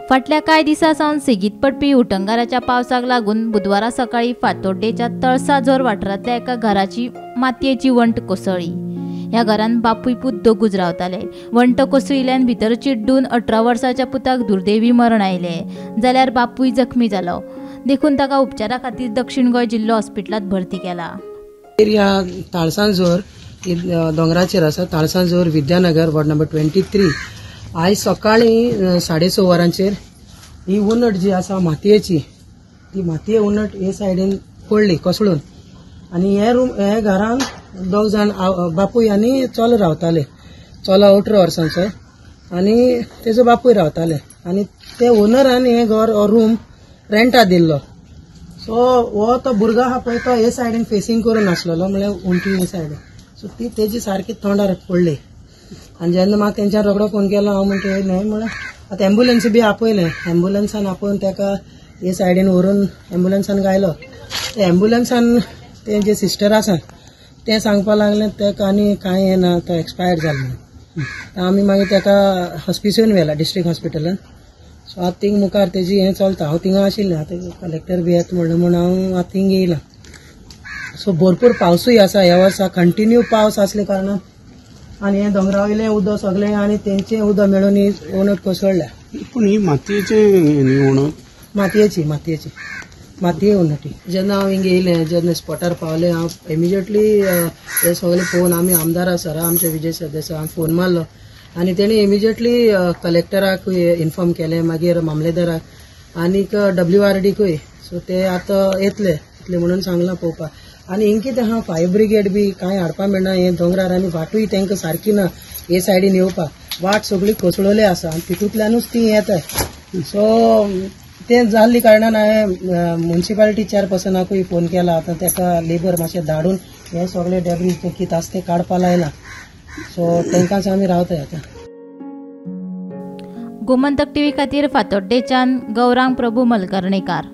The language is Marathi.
फाटल्या कांय दिसांसावन सेगीत पडपी उटंगाराच्या पावसाक लागून बुधवारा सकाळी फातोड्डेच्या तळसाझर वाठारांतल्या एका घराची मातयेची वंट कोसळ्ळी। ह्या घरान बापूय पूत दोगूच रावताले। वंट कोसळिल्ल्यान भितर चिड्डून 18 वर्साच्या पुताक दुर्दैवी मरण आयलें, जाल्यार बापूय जखमी जालो। देखून ताका उपचारा खातीर दक्षिण गोंय जिल्लो हॉस्पिटलांत भरती केला। ह्या ताळसांझर दोंगराचेर आसा, ताळसांझर विद्यानगर वॉर्ड नंबर 23। आयज सकाळी 6:30 वरांचेर ही उनट जी आसा मातयेची, ती मातये उनट हे सायडीन पडली कोसळून। आणि हे घरान दोग जाण बापूय आनी चलो रावताले। चलो 18 वर्सांचो आनी तेजो बापूय रावताले। आनी ते ओनरान हे घर रूम रेंटा दिल्लो। सो हो तो भुरगो आहा पळय तो हे सायडीन फेसिंग करून आसलेलो, म्हळ्यार उंटी हे सायडीन। सो ती तेजी सारकी तोंडार पडली। आनी जेन्ना म्हाका तेंच्यान रोखडो फोन केलो, हांव म्हणटा न्हय म्हळ्यार आतां एम्ब्युलन्स बी आपयलें। एम्ब्युलन्सान आपोवन ताका हे सायडीन व्हरून एम्ब्युलन्सान गायलो। ते एम्ब्युलन्सान ते जे सिस्टर आसा ते सांगपा लागले ताका आनी कांय हें ना, तो एक्सपायर्ड जालो म्हणून। आमी मागीर ताका हॉस्पिसियोन व्हेला, डिस्ट्रिक्ट हॉस्पिटलान। सो आतां थिंग मुखार तेजी हें चलता। हांव थिंगा आशिल्लें, आतां कलेक्टर बी येता म्हणलें म्हूण हांव आतां थिंग येयला। सो भरपूर पावसूय आसा ह्या वर्सा, कंटिन्यू पावस आसले कारणान आनी हे दोंगरा वयलें उदक सगळें आनी तेंचें उदक मेळून ही उणट कोसळ्ळ्या। पूण ही मातयेची उणट मातये उणटी। जेन्ना हांव हिंगा येयलें, जेन्ना स्पॉटार पावलें, हांव इमिजिएटली हे सगळें पळोवन आमी आमदार सर आमचे विजय सरदेसाय हांवें फोन मारलो आनी तेणी इमिजिएटली कलेक्टराक इन्फॉर्म केलें, मागीर मामलेदाराक आनीक WRDकूय। सो ते आतां येतले म्हणून सांगलां पळोवपाक। आनी हिंग कितें आहा, फायर ब्रिगेड बी कांय हाडपा मेळना हे दोंगरार, आनी वाटूय तांकां सारकी ना हे सायडीन येवपाक। वाट सगळी कोसळ्ळी आसा आनी तितूंतल्यानूच ती येतात। सो तें जाल्ले कारणान हांवें म्युनिसिपालिटी चेअरपर्सनाकूय फोन केला। आतां ताका लेबर मातशें धाडून हे सगळे डेब्रीज ते कितें आसा ते काडपा लायला। सो तांकांच आमी रावताय आतां। गोमंतक टीव्ही खातीर फातोड्डेच्यान गौरांग प्रभू मलकर्णीकार।